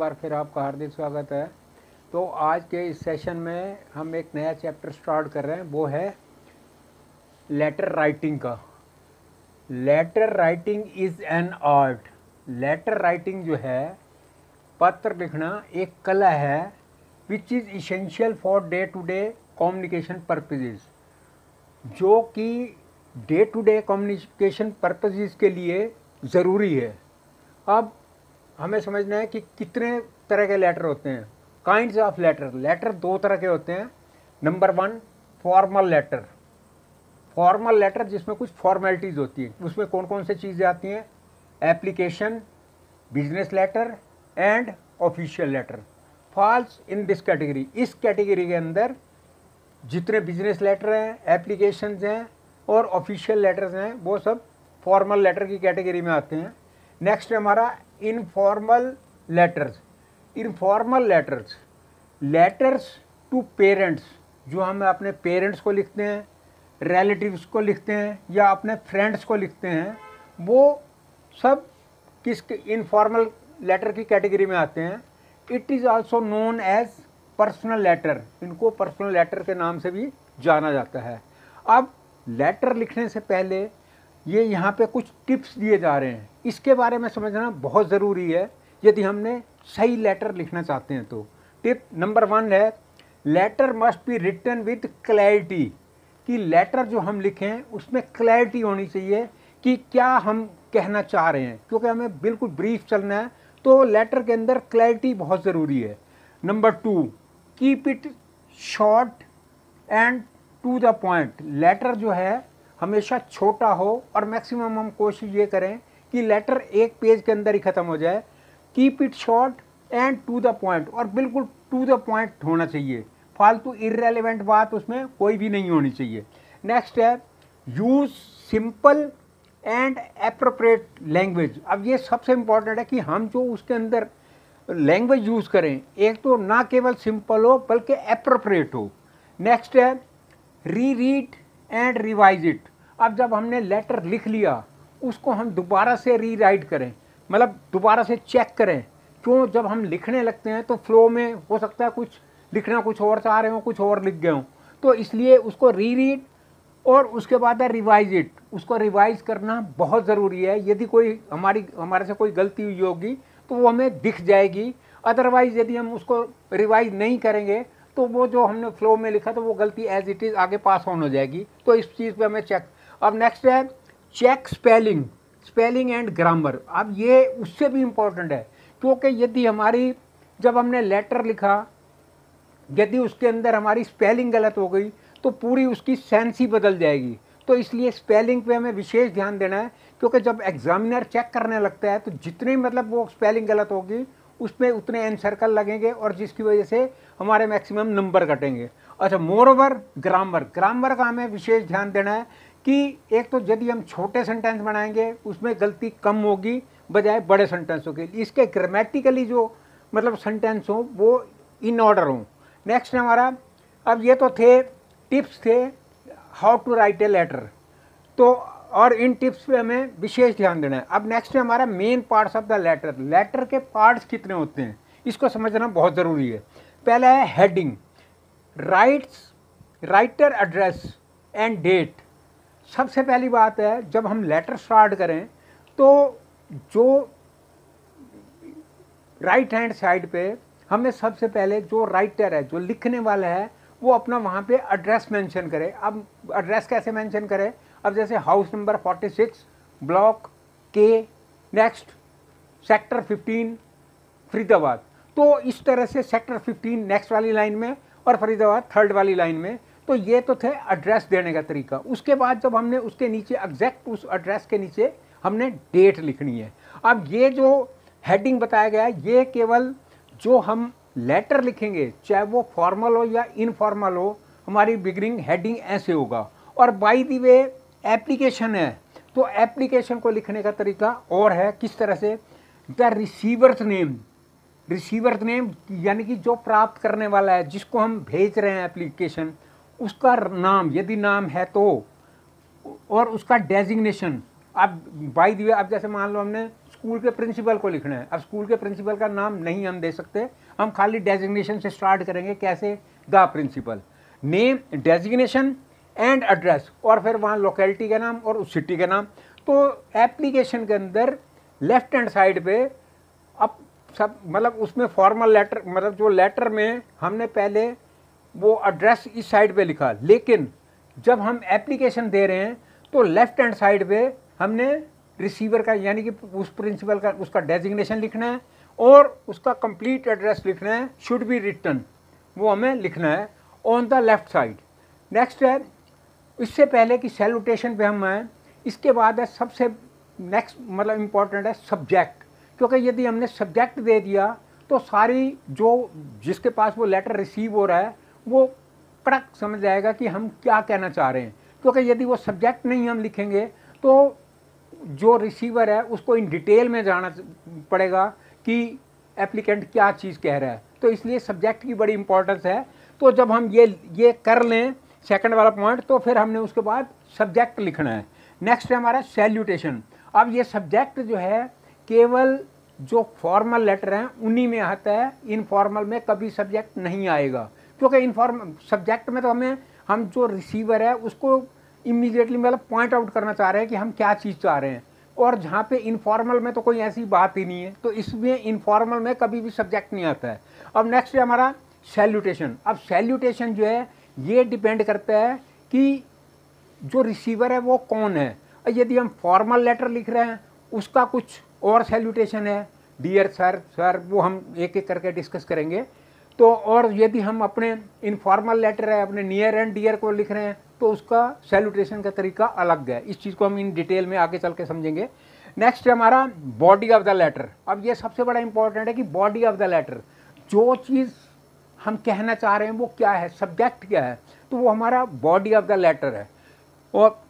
बार फिर आपका हार्दिक स्वागत है। तो आज के इस सेशन में हम एक नया चैप्टर स्टार्ट कर रहे हैं, वो है लेटर राइटिंग का। Letter writing is an art. Letter writing जो है, पत्र लिखना एक कला है, which is essential for day to day communication purposes, जो कि day to day communication purposes के लिए ज़रूरी है। अब हमें समझना है कि कितने तरह के लेटर होते हैं। Kinds of letter. लेटर दो तरह के होते हैं। Number 1, formal letter. Formal letter जिसमें कुछ फॉर्मेलिटीज़ होती हैं। उसमें कौन कौन सी चीज़ें आती हैं? Application, business letter and official letter falls in this category. इस कैटेगरी के अंदर जितने बिजनेस लेटर हैं, एप्लीकेशंस हैं और ऑफिशियल लेटर्स हैं, वो सब फॉर्मल लेटर की कैटेगरी में आते हैं। नेक्स्ट है हमारा informal letters. Informal letters, letters to parents, जो हम अपने पेरेंट्स को लिखते हैं, रिलेटिव्स को लिखते हैं या अपने फ्रेंड्स को लिखते हैं, वो सब किस इनफॉर्मल लेटर की कैटेगरी में आते हैं। It is also known as personal letter. इनको पर्सनल लेटर के नाम से भी जाना जाता है। अब लेटर लिखने से पहले ये यहाँ पे कुछ टिप्स दिए जा रहे हैं, इसके बारे में समझना बहुत ज़रूरी है यदि हमने सही लेटर लिखना चाहते हैं तो। टिप नंबर 1 है, letter must be written with clarity. कि लेटर जो हम लिखें उसमें क्लैरिटी होनी चाहिए कि क्या हम कहना चाह रहे हैं, क्योंकि हमें बिल्कुल ब्रीफ चलना है, तो लेटर के अंदर क्लैरिटी बहुत ज़रूरी है। Number 2, keep it short and to the point. Letter जो है हमेशा छोटा हो और मैक्सिमम हम कोशिश ये करें कि लेटर एक पेज के अंदर ही ख़त्म हो जाए। Keep it short and to the point, और बिल्कुल टू द पॉइंट होना चाहिए। फालतू इररेलेवेंट बात उसमें कोई भी नहीं होनी चाहिए। नेक्स्ट है, use simple and appropriate language. अब ये सबसे इम्पॉर्टेंट है कि हम जो उसके अंदर लैंग्वेज यूज़ करें, एक तो ना केवल सिंपल हो बल्कि एप्रोप्रिएट हो। नेक्स्ट है, री रीड एंड रिवाइज इट। अब जब हमने लेटर लिख लिया, उसको हम दोबारा से री राइट करें, मतलब दोबारा से चेक करें। क्यों? जब हम लिखने लगते हैं तो फ्लो में हो सकता है कुछ लिखना कुछ और चाह रहे हो, कुछ और लिख गए हों, तो इसलिए उसको री रीड और उसके बाद है रिवाइज इट। उसको रिवाइज करना बहुत ज़रूरी है। यदि कोई हमारे से कोई गलती हुई होगी तो वो हमें दिख जाएगी। अदरवाइज़ यदि हम उसको रिवाइज नहीं करेंगे तो वो जो हमने फ्लो में लिखा तो वो गलती एज इट इज़ आगे पास ऑन हो जाएगी। तो इस चीज़ पे हमें चेक। अब नेक्स्ट है, चेक स्पेलिंग एंड ग्रामर। अब ये उससे भी इम्पोर्टेंट है, क्योंकि यदि जब हमने लेटर लिखा, यदि उसके अंदर हमारी स्पेलिंग गलत हो गई तो पूरी उसकी सेंस ही बदल जाएगी। तो इसलिए स्पेलिंग पे हमें विशेष ध्यान देना है, क्योंकि जब एग्जामिनर चेक करने लगता है तो जितनी वो स्पेलिंग गलत होगी उसमें उतने एन सर्कल लगेंगे और जिसकी वजह से हमारे मैक्सिमम नंबर कटेंगे। अच्छा, मोर ओवर ग्रामर का हमें विशेष ध्यान देना है कि एक तो यदि हम छोटे सेंटेंस बनाएंगे उसमें गलती कम होगी बजाय बड़े सेंटेंसों के। इसके ग्रामेटिकली जो सेंटेंस हो वो इन ऑर्डर हो। नेक्स्ट हमारा, अब ये तो टिप्स थे how to write a letter, तो और इन टिप्स पे हमें विशेष ध्यान देना है। अब नेक्स्ट है हमारा main parts of the letter. Letter के पार्ट्स कितने होते हैं इसको समझना बहुत ज़रूरी है। पहला है heading, writer address and date. सबसे पहली बात है, जब हम लेटर स्टार्ट करें तो जो राइट हैंड साइड पे हमें सबसे पहले जो राइटर है, जो लिखने वाला है, वो अपना वहाँ पे एड्रेस मेंशन करे। अब एड्रेस कैसे मेंशन करे? अब जैसे हाउस नंबर 46 ब्लॉक के, नेक्स्ट सेक्टर 15 फरीदाबाद, तो इस तरह से सेक्टर 15 नेक्स्ट वाली लाइन में और फरीदाबाद थर्ड वाली लाइन में। तो ये तो थे एड्रेस देने का तरीका। उसके बाद जब हमने उसके नीचे एग्जैक्ट उस एड्रेस के नीचे हमने डेट लिखनी है। अब ये जो हेडिंग बताया गया है, ये केवल जो हम लेटर लिखेंगे, चाहे वो फॉर्मल हो या इनफॉर्मल हो, हमारी बिगिनिंग हेडिंग ऐसे होगा। और बाय द वे एप्लीकेशन है, तो एप्लीकेशन को लिखने का तरीका और है। किस तरह से? द रिसीवर्स नेम यानी कि जो प्राप्त करने वाला है, जिसको हम भेज रहे हैं एप्लीकेशन, उसका नाम यदि नाम है तो, और उसका डेजिग्नेशन। अब बाय द वे, अब जैसे मान लो हमने स्कूल के प्रिंसिपल को लिखना है। अब स्कूल के प्रिंसिपल का नाम नहीं हम दे सकते, हम खाली डेजिग्नेशन से स्टार्ट करेंगे। कैसे? The principal, name, designation and address, और फिर वहाँ लोकेलिटी का नाम और उस सिटी का नाम। तो एप्लीकेशन के अंदर लेफ्ट हैंड साइड पे अब सब मतलब उसमें फॉर्मल लेटर, मतलब जो लेटर में हमने पहले वो एड्रेस इस साइड पे लिखा, लेकिन जब हम एप्लीकेशन दे रहे हैं तो लेफ्ट हैंड साइड पे हमने रिसीवर का यानी कि उस प्रिंसिपल का उसका डेजिग्नेशन लिखना है और उसका कंप्लीट एड्रेस लिखना है, शुड बी रिटन, वो हमें लिखना है on the left side. Next है, इससे पहले कि सैल्यूटेशन पे हम आए, इसके बाद है सबसे नेक्स्ट मतलब इम्पॉर्टेंट है सब्जेक्ट, क्योंकि यदि हमने सब्जेक्ट दे दिया तो सारी जो जिसके पास वो लेटर रिसीव हो रहा है वो कड़क समझ जाएगा कि हम क्या कहना चाह रहे हैं। क्योंकि यदि वो सब्जेक्ट नहीं हम लिखेंगे तो जो रिसीवर है उसको इन डिटेल में जाना पड़ेगा कि एप्लीकेंट क्या चीज़ कह रहा है। तो इसलिए सब्जेक्ट की बड़ी इंपॉर्टेंस है। तो जब हम ये कर लें सेकंड वाला पॉइंट, तो फिर हमने उसके बाद सब्जेक्ट लिखना है। नेक्स्ट है हमारा सैल्यूटेशन। अब ये सब्जेक्ट जो है केवल जो फॉर्मल लेटर हैं उन्हीं में आता है, इनफॉर्मल में कभी सब्जेक्ट नहीं आएगा। क्योंकि इनफॉर्मल सब्जेक्ट में तो हम जो रिसीवर है उसको इमीडिएटली मतलब पॉइंट आउट करना चाह रहे हैं कि हम क्या चीज़ चाह रहे हैं, और जहाँ पे इनफॉर्मल में तो कोई ऐसी बात ही नहीं है, तो इसमें इनफॉर्मल में कभी भी सब्जेक्ट नहीं आता है। अब नेक्स्ट है हमारा सैल्यूटेशन। अब सैल्यूटेशन जो है ये डिपेंड करता है कि जो रिसीवर है वो कौन है। यदि हम फॉर्मल लेटर लिख रहे हैं उसका कुछ और सैल्यूटेशन है, डियर सर, सर, वो हम एक एक करके डिस्कस करेंगे। तो और यदि हम अपने इनफॉर्मल लेटर है अपने नियर एंड डियर को लिख रहे हैं तो उसका सैल्यूटेशन का तरीका अलग है। इस चीज़ को हम इन डिटेल में आगे चल के समझेंगे। नेक्स्ट है हमारा बॉडी ऑफ द लेटर। अब ये सबसे बड़ा इंपॉर्टेंट है कि बॉडी ऑफ द लेटर, जो चीज़ हम कहना चाह रहे हैं वो क्या है, सब्जेक्ट क्या है, तो वो हमारा बॉडी ऑफ द लेटर है। और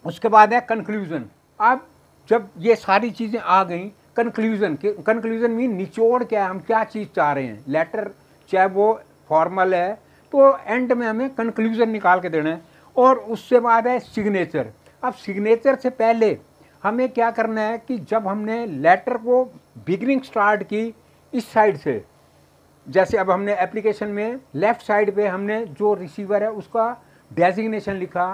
उसके बाद है कंक्लूजन। अब जब ये सारी चीज़ें आ गई, कंक्लूजन मीन निचोड़ क्या है, हम क्या चीज़ चाह रहे हैं। लेटर चाहे वो फॉर्मल है तो एंड में हमें कंक्लूजन निकाल के देना है। और उससे बाद है सिग्नेचर। अब सिग्नेचर से पहले हमें क्या करना है कि जब हमने लेटर को बिगिनिंग स्टार्ट की इस साइड से, जैसे अब हमने एप्लीकेशन में लेफ्ट साइड पे हमने जो रिसीवर है उसका डेजिग्नेशन लिखा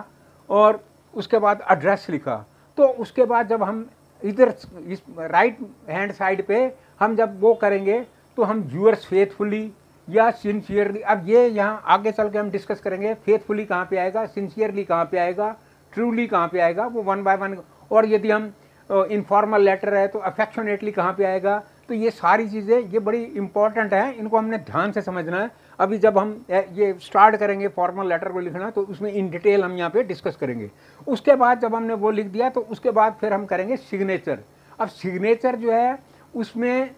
और उसके बाद एड्रेस लिखा, तो उसके बाद जब हम इधर इस राइट हैंड साइड पे हम जब वो करेंगे तो हम यूअर्स फेथफुली या सिंसियरली, अब ये यहाँ आगे चल के हम डिस्कस करेंगे फेथफुली कहाँ पे आएगा, सिंसियरली कहाँ पे आएगा, ट्रूली कहाँ पे आएगा, वो वन बाय वन। और यदि हम इनफॉर्मल लेटर है तो अफेक्शनेटली कहाँ पे आएगा। तो ये सारी चीज़ें ये बड़ी इंपॉर्टेंट हैं, इनको हमने ध्यान से समझना है। अभी जब हम ये स्टार्ट करेंगे फॉर्मल लेटर को लिखना तो उसमें इन डिटेल हम यहाँ पे डिस्कस करेंगे। उसके बाद जब हमने वो लिख दिया तो उसके बाद फिर हम करेंगे सिग्नेचर। अब सिग्नेचर जो है उसमें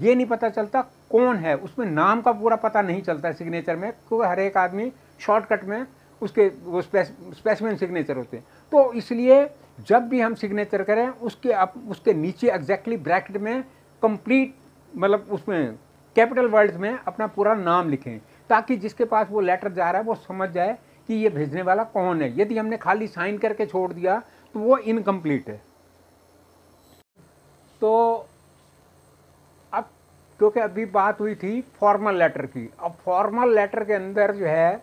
ये नहीं पता चलता कौन है, उसमें नाम का पूरा पता नहीं चलता है सिग्नेचर में, क्योंकि हर एक आदमी शॉर्टकट में उसके वो स्पेसिमेन सिग्नेचर होते हैं। तो इसलिए जब भी हम सिग्नेचर करें उसके नीचे एग्जैक्टली ब्रैकेट में कंप्लीट मतलब उसमें कैपिटल वर्ड्स में अपना पूरा नाम लिखें, ताकि जिसके पास वो लेटर जा रहा है वो समझ जाए कि ये भेजने वाला कौन है। यदि हमने खाली साइन करके छोड़ दिया तो वो इनकम्प्लीट है। तो अब क्योंकि अभी बात हुई थी फॉर्मल लेटर की, अब फॉर्मल लेटर के अंदर जो है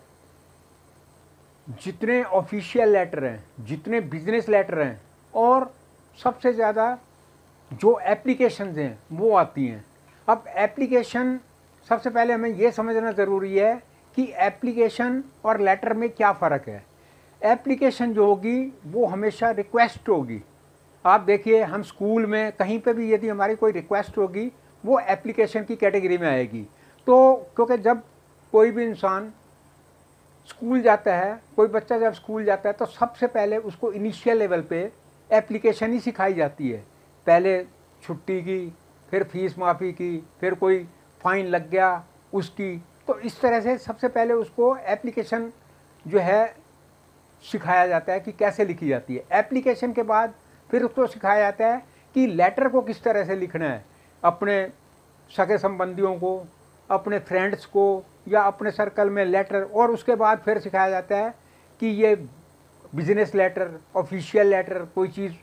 जितने ऑफिशियल लेटर हैं, जितने बिजनेस लेटर हैं और सबसे ज़्यादा जो एप्लीकेशंस हैं वो आती हैं। अब एप्लीकेशन सबसे पहले हमें ये समझना ज़रूरी है कि एप्लीकेशन और लेटर में क्या फ़र्क है। एप्लीकेशन जो होगी वो हमेशा रिक्वेस्ट होगी। आप देखिए हम स्कूल में कहीं पे भी यदि हमारी कोई रिक्वेस्ट होगी वो एप्लीकेशन की कैटेगरी में आएगी। तो क्योंकि जब कोई भी इंसान स्कूल जाता है, कोई बच्चा जब स्कूल जाता है तो सबसे पहले उसको इनिशियल लेवल पे एप्लीकेशन ही सिखाई जाती है। पहले छुट्टी की, फिर फीस माफ़ी की, फिर कोई फ़ाइन लग गया उसकी, तो इस तरह से सबसे पहले उसको एप्लीकेशन जो है सिखाया जाता है कि कैसे लिखी जाती है। एप्लीकेशन के बाद फिर उसको सिखाया जाता है कि लेटर को किस तरह से लिखना है, अपने सगे संबंधियों को, अपने फ्रेंड्स को या अपने सर्कल में लेटर। और उसके बाद फिर सिखाया जाता है कि ये बिजनेस लेटर, ऑफिशियल लेटर, कोई चीज़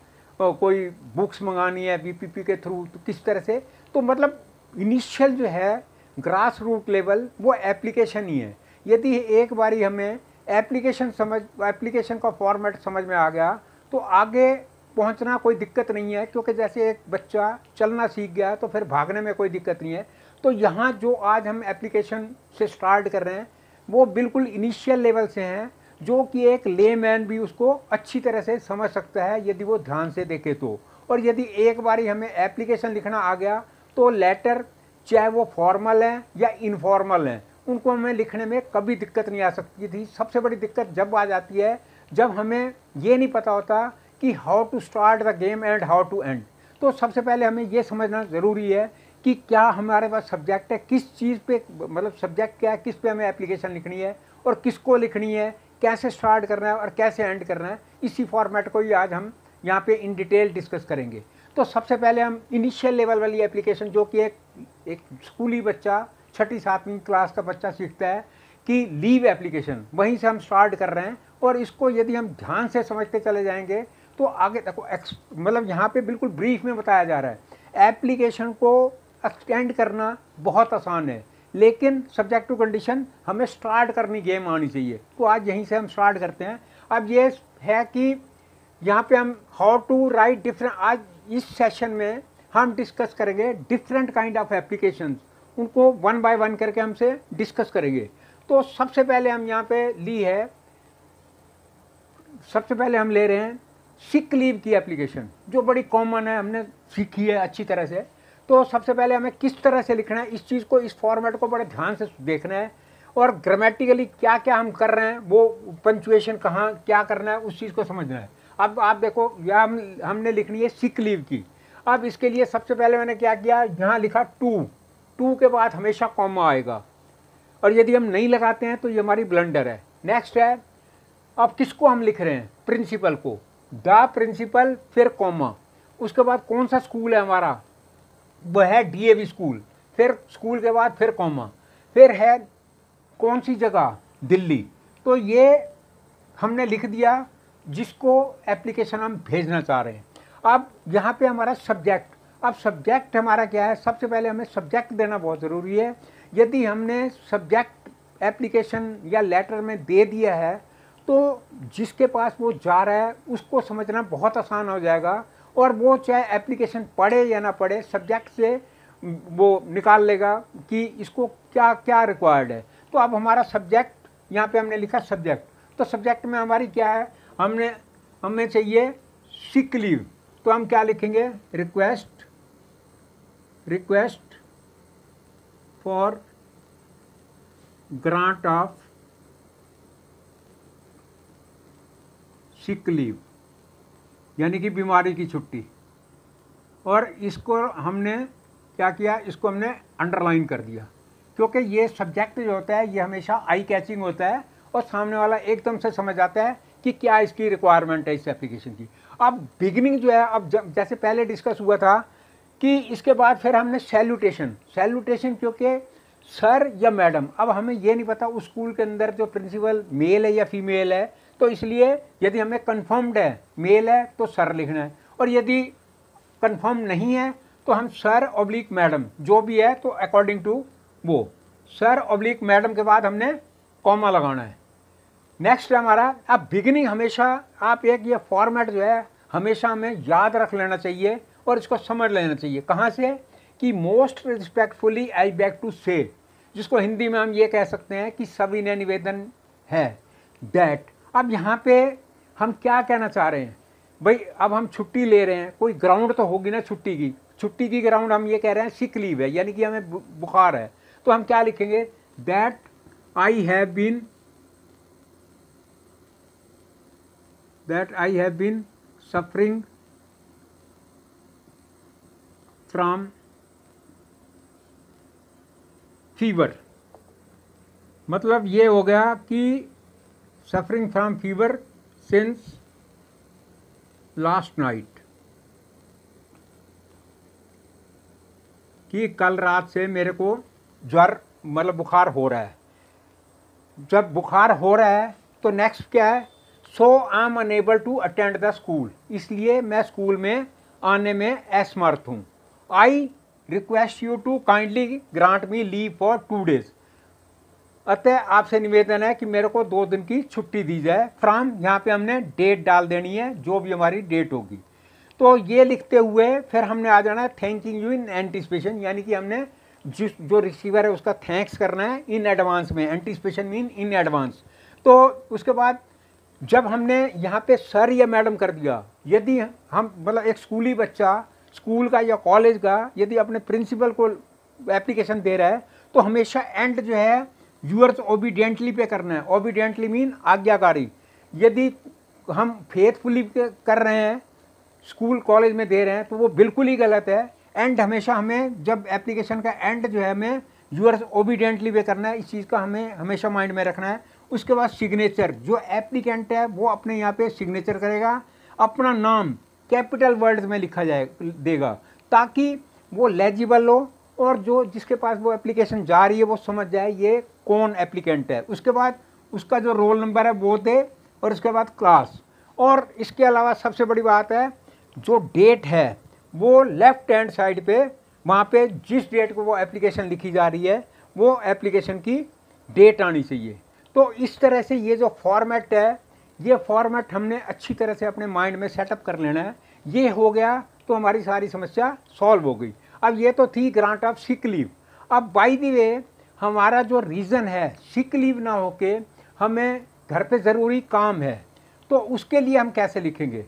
कोई बुक्स मंगानी है बीपीपी के थ्रू तो किस तरह से, तो मतलब इनिशियल जो है ग्रास रूट लेवल वो एप्लीकेशन ही है। यदि एक बारी हमें एप्लीकेशन का फॉर्मेट समझ में आ गया तो आगे पहुंचना कोई दिक्कत नहीं है, क्योंकि जैसे एक बच्चा चलना सीख गया तो फिर भागने में कोई दिक्कत नहीं है। तो यहाँ जो आज हम एप्लीकेशन से स्टार्ट कर रहे हैं वो बिल्कुल इनिशियल लेवल से हैं, जो कि एक लेमैन भी उसको अच्छी तरह से समझ सकता है यदि वो ध्यान से देखे तो। और यदि एक बारी हमें एप्लीकेशन लिखना आ गया तो लेटर चाहे वो फॉर्मल हैं या इनफॉर्मल हैं उनको हमें लिखने में कभी दिक्कत नहीं आ सकती थी। सबसे बड़ी दिक्कत जब आ जाती है जब हमें ये नहीं पता होता कि how to start the game and how to end. तो सबसे पहले हमें ये समझना ज़रूरी है कि क्या हमारे पास सब्जेक्ट है, किस चीज़ पे, मतलब सब्जेक्ट क्या है, किस पे हमें एप्लीकेशन लिखनी है और किसको लिखनी है, कैसे स्टार्ट करना है और कैसे एंड करना है। इसी फॉर्मेट को ही आज हम यहाँ पे इन डिटेल डिस्कस करेंगे। तो सबसे पहले हम इनिशियल लेवल वाली एप्लीकेशन, जो कि एक स्कूली बच्चा 6ठी-7वीं क्लास का बच्चा सीखता है कि लीव एप्लीकेशन, वहीं से हम स्टार्ट कर रहे हैं। और इसको यदि हम ध्यान से समझते चले जाएंगे तो आगे देखो मतलब यहाँ पे बिल्कुल ब्रीफ में बताया जा रहा है एप्लीकेशन को एक्सटेंड करना बहुत आसान है, लेकिन सब्जेक्ट टू कंडीशन हमें स्टार्ट करनी गेम आनी चाहिए। तो आज यहीं से हम स्टार्ट करते हैं। अब ये है कि यहाँ पे हम हाउ टू राइट डिफरेंट, आज इस सेशन में हम डिस्कस करेंगे डिफरेंट काइंड ऑफ एप्लीकेशंस, उनको वन बाय वन करके हमसे डिस्कस करेंगे। तो सबसे पहले हम यहाँ पे सबसे पहले हम ले रहे हैं सिक लीव की एप्लीकेशन, जो बड़ी कॉमन है, हमने सीखी है अच्छी तरह से। तो सबसे पहले हमें किस तरह से लिखना है, इस चीज़ को, इस फॉर्मेट को बड़े ध्यान से देखना है और ग्रामेटिकली क्या क्या हम कर रहे हैं, वो पंचुएशन कहाँ क्या करना है, उस चीज़ को समझना है। अब आप देखो यहाँ हमने लिखनी है सिक लीव की। अब इसके लिए सबसे पहले मैंने क्या किया, यहाँ लिखा टू के बाद हमेशा कॉमा आएगा, और यदि हम नहीं लगाते हैं तो ये हमारी ब्लंडर है। नेक्स्ट है, अब किसको हम लिख रहे हैं, प्रिंसिपल को, द प्रिंसिपल, फिर कॉमा, उसके बाद कौन सा स्कूल है हमारा, वह है डीएवी स्कूल, फिर स्कूल के बाद फिर कॉमा, फिर है कौन सी जगह, दिल्ली। तो ये हमने लिख दिया जिसको एप्लीकेशन हम भेजना चाह रहे हैं। अब यहाँ पे हमारा सब्जेक्ट, अब सब्जेक्ट हमारा क्या है, सबसे पहले हमें सब्जेक्ट देना बहुत ज़रूरी है। यदि हमने सब्जेक्ट एप्लीकेशन या लेटर में दे दिया है तो जिसके पास वो जा रहा है उसको समझना बहुत आसान हो जाएगा, और वो चाहे एप्लीकेशन पढ़े या ना पढ़े सब्जेक्ट से वो निकाल लेगा कि इसको क्या क्या रिक्वायर्ड है। तो अब हमारा सब्जेक्ट, यहाँ पे हमने लिखा सब्जेक्ट, तो सब्जेक्ट में हमारी क्या है, हमें चाहिए सिक लीव, तो हम क्या लिखेंगे, request for grant of sick leave, यानी कि बीमारी की छुट्टी। और इसको हमने क्या किया, इसको हमने अंडरलाइन कर दिया, क्योंकि ये सब्जेक्ट जो होता है ये हमेशा आई कैचिंग होता है और सामने वाला एकदम से समझ आता है कि क्या इसकी रिक्वायरमेंट है इस एप्लीकेशन की। अब बिगिनिंग जो है, अब जैसे पहले डिस्कस हुआ था कि इसके बाद फिर हमने सैल्यूटेशन, क्योंकि सर या मैडम, अब हमें ये नहीं पता उस स्कूल के अंदर जो प्रिंसिपल मेल है या फीमेल है, तो इसलिए यदि हमें कन्फर्म्ड है मेल है तो सर लिखना है, और यदि कन्फर्म नहीं है तो हम सर ऑब्लिक मैडम जो भी है, तो अकॉर्डिंग टू वो सर ऑब्लिक मैडम के बाद हमने कॉमा लगाना है। नेक्स्ट है हमारा, अब बिगिनिंग हमेशा आप एक ये फॉर्मेट जो है हमेशा हमें याद रख लेना चाहिए और इसको समझ लेना चाहिए। कहाँ से, कि most respectfully I beg to say, जिसको हिंदी में हम ये कह सकते हैं कि सविनय निवेदन है, दैट। अब यहाँ पे हम क्या कहना चाह रहे हैं भाई, अब हम छुट्टी ले रहे हैं, कोई ग्राउंड तो होगी ना छुट्टी की ग्राउंड हम ये कह रहे हैं सिक लीव है, यानी कि हमें बुखार है, तो हम क्या लिखेंगे, that I have been suffering from fever. मतलब ये हो गया कि suffering from fever since last night, कि कल रात से मेरे को ज्वर मतलब बुखार हो रहा है। जब बुखार हो रहा है तो नेक्स्ट क्या है, so I am unable to attend the school, इसलिए मैं स्कूल में आने में असमर्थ हूँ। I request you to kindly grant me leave for 2 days, अतः आपसे निवेदन है कि मेरे को 2 दिन की छुट्टी दी जाए। फ्रॉम, यहाँ पे हमने डेट डाल देनी है, जो भी हमारी डेट होगी। तो ये लिखते हुए फिर हमने आ जाना है थैंकिंग यू इन एंटिसिपेशन, यानी कि हमने जो रिसीवर है उसका थैंक्स करना है इन एडवांस में। Anticipation mean in advance. तो उसके बाद जब हमने यहाँ पे सर या मैडम कर दिया, यदि हम मतलब एक स्कूली बच्चा स्कूल का या कॉलेज का यदि अपने प्रिंसिपल को एप्लीकेशन दे रहा है तो हमेशा एंड जो है यूअर्स ओबीडियंटली पे करना है। ओबीडियंटली मीन आज्ञाकारी। यदि हम फेथफुली कर रहे हैं, स्कूल कॉलेज में दे रहे हैं, तो वो बिल्कुल ही गलत है। एंड हमेशा हमें जब एप्लीकेशन का एंड जो है हमें यूअर्स ओबीडियंटली पे करना है, इस चीज़ का हमें हमेशा माइंड में रखना है। उसके बाद सिग्नेचर, जो एप्लीकेंट है वो अपने यहाँ पे सिग्नेचर करेगा, अपना नाम कैपिटल वर्ड्स में लिखा देगा ताकि वो लेजिबल हो और जो जिसके पास वो एप्लीकेशन जा रही है वो समझ जाए ये कौन एप्लीकेंट है। उसके बाद उसका जो रोल नंबर है वो दे और उसके बाद क्लास। और इसके अलावा सबसे बड़ी बात है, जो डेट है वो लेफ्ट हैंड साइड पे वहाँ पे जिस डेट को वो एप्लीकेशन लिखी जा रही है वो एप्लीकेशन की डेट आनी चाहिए। तो इस तरह से ये जो फॉर्मेट है, ये फॉर्मेट हमने अच्छी तरह से अपने माइंड में सेटअप कर लेना है। ये हो गया तो हमारी सारी समस्या सॉल्व हो गई। अब ये तो थी ग्रांट ऑफ सिक लीव। अब बाय द वे हमारा जो रीज़न है सिक लीव ना होके हमें घर पे ज़रूरी काम है, तो उसके लिए हम कैसे लिखेंगे?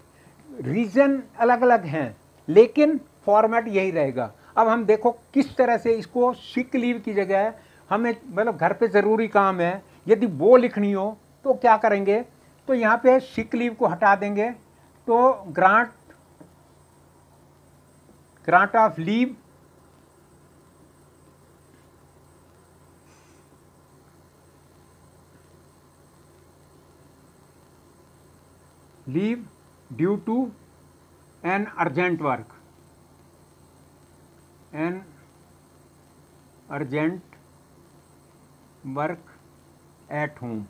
रीज़न अलग अलग हैं लेकिन फॉर्मेट यही रहेगा। अब हम देखो किस तरह से इसको सिक लीव की जगह हमें मतलब घर पे ज़रूरी काम है यदि वो लिखनी हो तो क्या करेंगे? तो यहाँ पे सिक लीव को हटा देंगे तो grant of leave due to an urgent work, at home.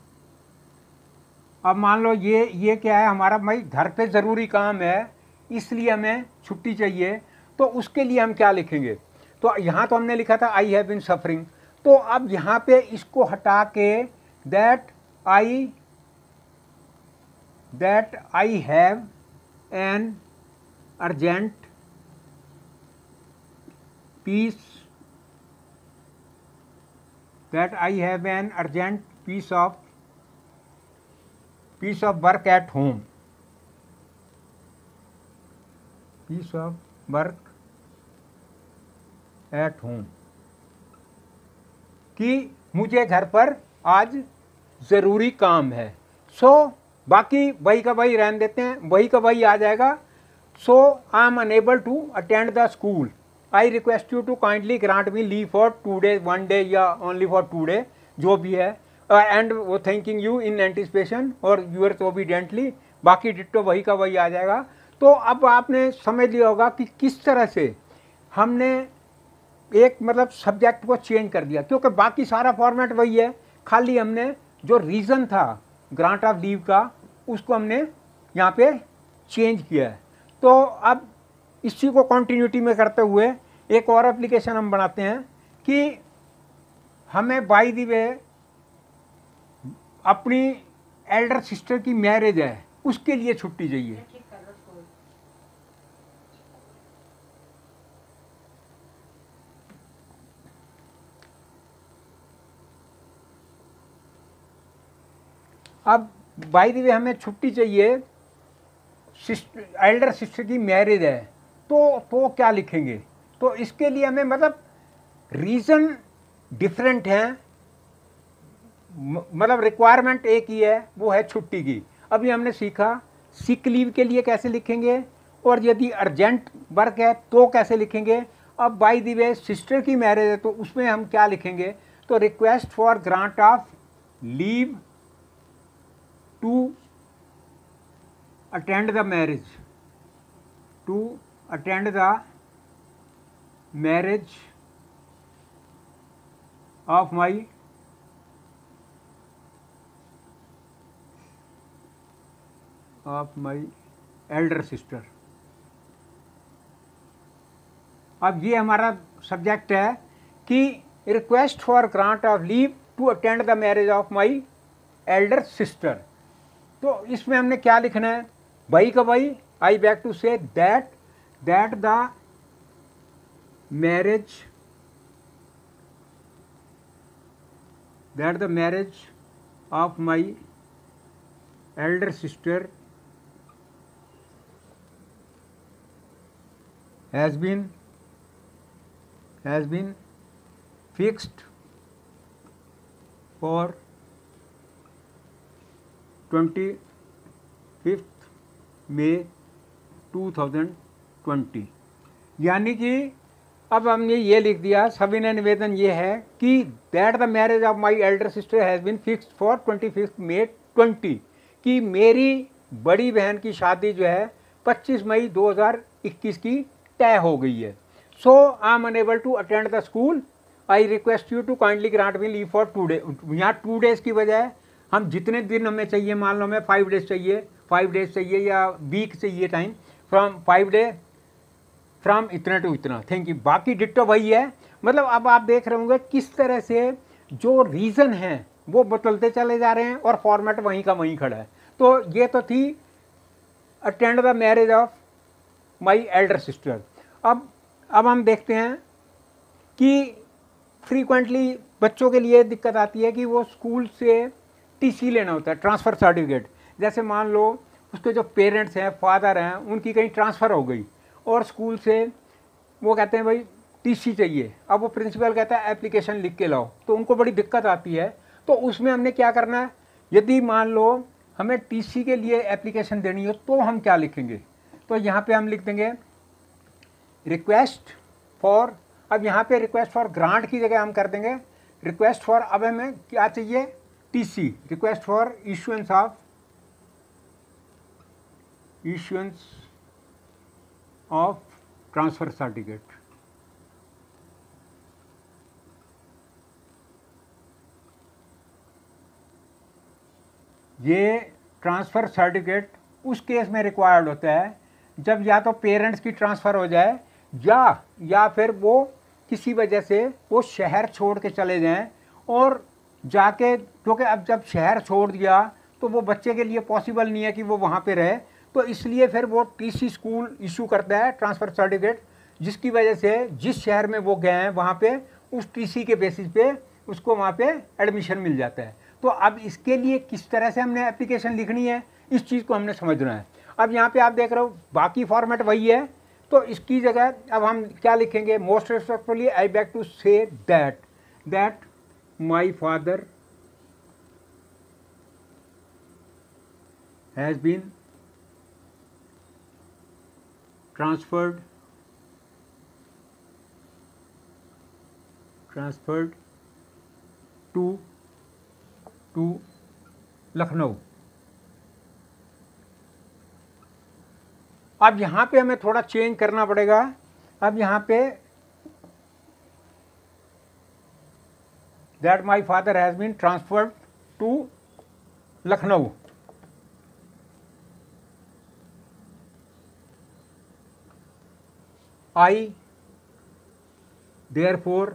अब मान लो ये क्या है हमारा, भाई घर पे ज़रूरी काम है इसलिए हमें छुट्टी चाहिए, तो उसके लिए हम क्या लिखेंगे? तो यहाँ तो हमने लिखा था आई हैव बीन सफरिंग, तो अब यहाँ पे इसको हटा के that I have an urgent piece, that I have an urgent piece of work at home, कि मुझे घर पर आज ज़रूरी काम है। बाकी वही का वही रहने देते हैं, वही का वही आ जाएगा। I am unable to attend the school, I request you to kindly grant me leave for 2 days, 1 day या ओनली फॉर 2 day, जो भी है। एंड वो थैंकिंग यू इन एंटिसिपेशन और यूअर्स ओबीडियंटली, बाकी डिट्टो वही का वही आ जाएगा। तो अब आपने समझ लिया होगा कि किस तरह से हमने एक मतलब सब्जेक्ट को चेंज कर दिया, क्योंकि बाकी सारा फॉर्मेट वही है, खाली हमने जो रीज़न था ग्रांट ऑफ लीव का उसको हमने यहाँ पे चेंज किया है। तो अब इसी को कंटिन्यूटी में करते हुए एक और एप्लीकेशन हम बनाते हैं कि हमें बाय द वे अपनी एल्डर सिस्टर की मैरिज है, उसके लिए छुट्टी चाहिए। अब बाय द वे हमें छुट्टी चाहिए, एल्डर सिस्टर की मैरिज है, तो क्या लिखेंगे? तो इसके लिए हमें मतलब रीज़न डिफरेंट है, मतलब रिक्वायरमेंट एक ही है, वो है छुट्टी की। अभी हमने सीखा सिक लीव के लिए कैसे लिखेंगे और यदि अर्जेंट वर्क है तो कैसे लिखेंगे। अब बाय द वे सिस्टर की मैरिज है तो उसमें हम क्या लिखेंगे? तो request for grant of leave to attend the marriage of my of my elder sister. अब ये हमारा सब्जेक्ट है कि request for grant of leave to attend the marriage of my elder sister. तो इसमें हमने क्या लिखना है, वही का वही, I beg to say that the marriage of my elder sister has been fixed for 25th May 2020। यानी कि अब हमने ये लिख दिया, सभी ने निवेदन ये है कि that the marriage of my elder sister has been fixed for 25 May 20, कि मेरी बड़ी बहन की शादी जो है 25 मई 2021 की तय हो गई है। So I am unable to attend the school, I request you to kindly grant me leave for 2 days. यहाँ 2 डेज की बजाय हम जितने दिन हमें चाहिए, मान लो हमें 5 डेज चाहिए या वीक चाहिए टाइम, फ्रॉम 5 डे फ्रॉम इतना टू इतना, थैंक यू। बाकी डिट्टो वही है। मतलब अब आप देख रहे होंगे किस तरह से जो रीज़न है वो बदलते चले जा रहे हैं और फॉर्मेट वहीं का वहीं खड़ा है। तो ये तो थी attend the marriage of my elder sister. अब हम देखते हैं कि फ्रीक्वेंटली बच्चों के लिए दिक्कत आती है कि वो स्कूल से टीसी लेना होता है, ट्रांसफ़र सर्टिफिकेट। जैसे मान लो उसके जो पेरेंट्स हैं, फादर हैं, उनकी कहीं ट्रांसफ़र हो गई और स्कूल से वो कहते हैं भाई टीसी चाहिए। अब वो प्रिंसिपल कहता है एप्लीकेशन लिख के लाओ, तो उनको बड़ी दिक्कत आती है। तो उसमें हमने क्या करना है, यदि मान लो हमें टीसी के लिए एप्लीकेशन देनी हो तो हम क्या लिखेंगे, तो यहाँ पे हम लिख देंगे रिक्वेस्ट फॉर। अब यहाँ पे रिक्वेस्ट फॉर ग्रांट की जगह हम कर देंगे रिक्वेस्ट फॉर, अब हमें क्या चाहिए, TC, request for issuance of transfer certificate. ये ट्रांसफ़र सर्टिफिकेट उस केस में रिक्वायर्ड होता है जब या तो पेरेंट्स की ट्रांसफ़र हो जाए या फिर वो किसी वजह से वो शहर छोड़ के चले जाएं, और जाके, क्योंकि अब जब शहर छोड़ दिया तो वो बच्चे के लिए पॉसिबल नहीं है कि वो वहाँ पे रहे, तो इसलिए फिर वो टीसी स्कूल इशू करता है ट्रांसफ़र सर्टिफिकेट, जिसकी वजह से जिस शहर में वो गए हैं वहाँ पे उस टीसी के बेसिस पे उसको वहाँ पे एडमिशन मिल जाता है। तो अब इसके लिए किस तरह से हमने एप्लीकेशन लिखनी है, इस चीज़ को हमने समझना है। अब यहाँ पे आप देख रहे हो बाकी फॉर्मेट वही है, तो इसकी जगह अब हम क्या लिखेंगे, most respectfully I beg to say that my father has been transferred to Lucknow. अब यहाँ पे हमें थोड़ा चेंज करना पड़ेगा। अब यहाँ पे that my father has been transferred to Lucknow. I therefore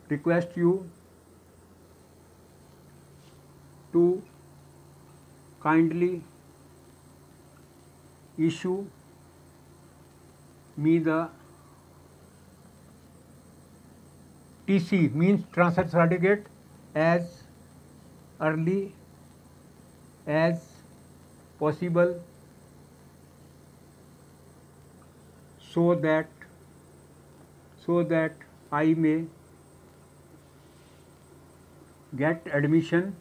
request you to kindly issue me the TC, means transfer certificate, as early as possible, so that I may get admission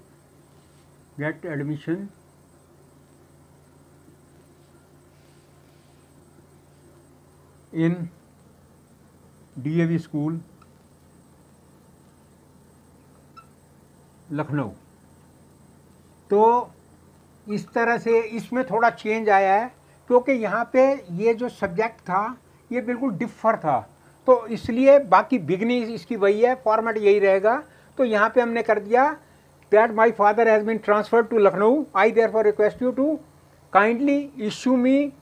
in DAV school Lucknow. तो इस तरह से इसमें थोड़ा change आया है, क्योंकि यहाँ पे ये जो सब्जेक्ट था ये बिल्कुल डिफर था। तो इसलिए बाकी बिगनिंग इसकी वही है, फॉर्मेट यही रहेगा। तो यहाँ पे हमने कर दिया that my father has been transferred to Lucknow, I therefore request you to kindly issue me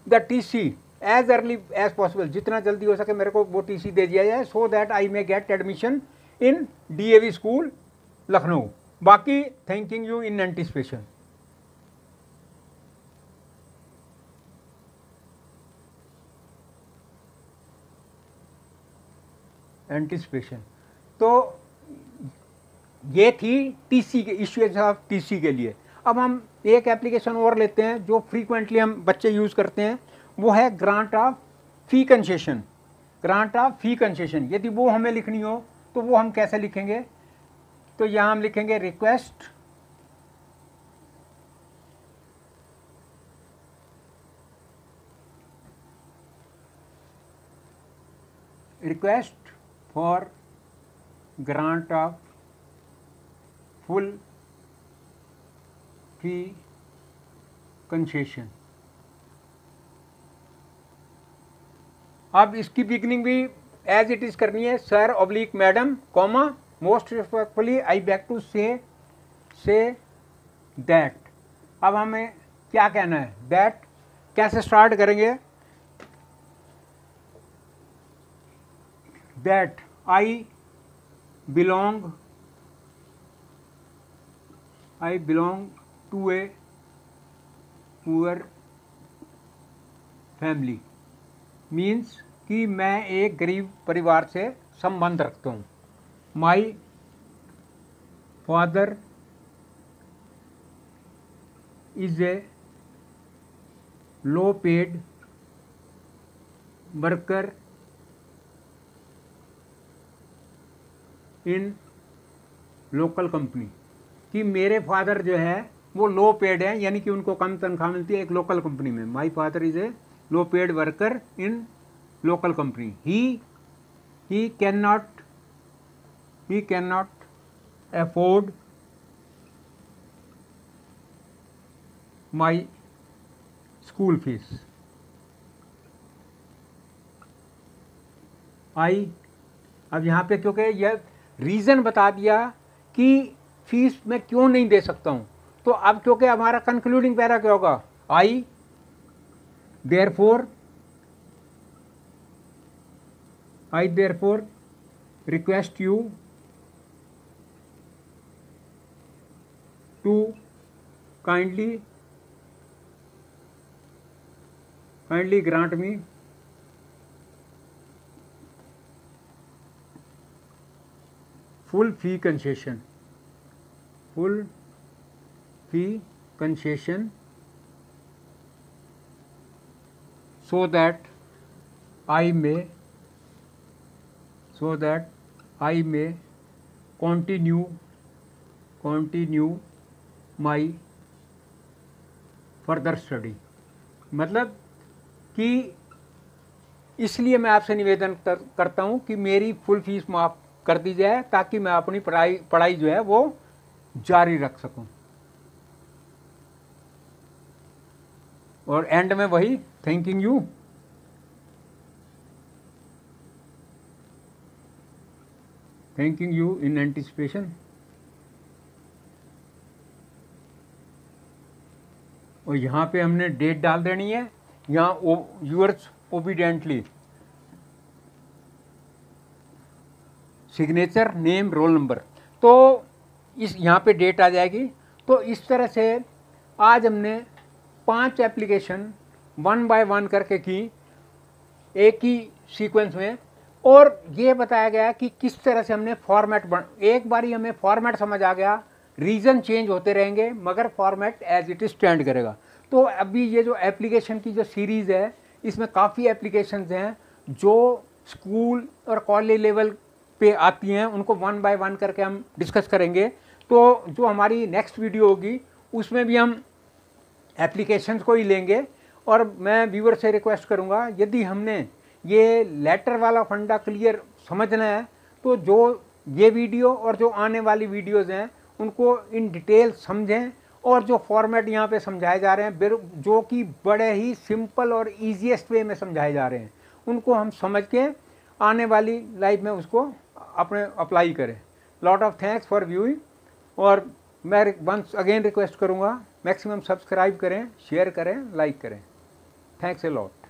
the TC as early as possible, जितना जल्दी हो सके मेरे को वो टीसी दे दिया जाए, so that I may get admission in DAV school Lucknow. बाकी thanking you in anticipation. Anticipation तो ये थी टीसी के इश्यूएंस ऑफ टीसी के लिए। अब हम एक एप्लीकेशन और लेते हैं जो फ्रीक्वेंटली हम बच्चे यूज़ करते हैं, वो है grant of fee concession. Grant of fee concession यदि वो हमें लिखनी हो तो वो हम कैसे लिखेंगे? तो यहाँ हम लिखेंगे request for grant of full fee concession. अब इसकी बिगनिंग भी एज इट इज करनी है, sir oblique madam comma most respectfully I beg to say that. अब हमें क्या कहना है? दैट कैसे स्टार्ट करेंगे? That I belong to a poor family, means कि मैं एक गरीब परिवार से संबंध रखता हूँ। My father is a low paid worker in local company, कि मेरे फादर जो है वो लो पेड है, यानी कि उनको कम तनख्वाह मिलती है एक लोकल कंपनी में। माई father is a low paid worker in local company. He can not afford my school fees. अब यहाँ पे क्योंकि यह रीज़न बता दिया कि फीस मैं क्यों नहीं दे सकता हूँ, तो अब क्योंकि हमारा कंक्लूडिंग पैरा क्या होगा? I therefore request you to kindly grant me full fee concession so that I may continue my further study। मतलब कि इसलिए मैं आपसे निवेदन करता हूँ कि मेरी फुल फीस माफ़ कर दी जाए ताकि मैं अपनी पढ़ाई जो है वो जारी रख सकूं। और एंड में वही थैंकिंग यू इन एंटिसिपेशन। और यहाँ पे हमने डेट डाल देनी है, यहाँ yours obediently, signature, name, roll number, तो इस यहाँ पे डेट आ जाएगी। तो इस तरह से आज हमने 5 एप्लीकेशन 1 बाय 1 करके की एक ही सीक्वेंस में, और ये बताया गया कि किस तरह से हमने फॉर्मेट एक बारी हमें फॉर्मेट समझ आ गया, रीज़न चेंज होते रहेंगे मगर format as it is stand करेगा। तो अभी ये जो एप्लीकेशन की जो सीरीज़ है इसमें काफ़ी एप्लीकेशंस हैं जो स्कूल और कॉलेज लेवल पे आती हैं, उनको 1 बाय 1 करके हम डिस्कस करेंगे। तो जो हमारी नेक्स्ट वीडियो होगी उसमें भी हम एप्लीकेशंस को ही लेंगे। और मैं व्यूअर से रिक्वेस्ट करूंगा, यदि हमने ये लेटर वाला फंडा क्लियर समझना है तो जो ये वीडियो और जो आने वाली वीडियोज़ हैं उनको इन डिटेल समझें, और जो फॉर्मेट यहाँ पे समझाए जा रहे हैं जो कि बड़े ही सिंपल और ईजीएस्ट वे में समझाए जा रहे हैं, उनको हम समझ के आने वाली लाइफ में उसको अपने अप्लाई करें। Lot of thanks for viewing, और मैं वंस अगेन रिक्वेस्ट करूँगा मैक्सिमम सब्सक्राइब करें, शेयर करें, लाइक करें। Thanks a lot.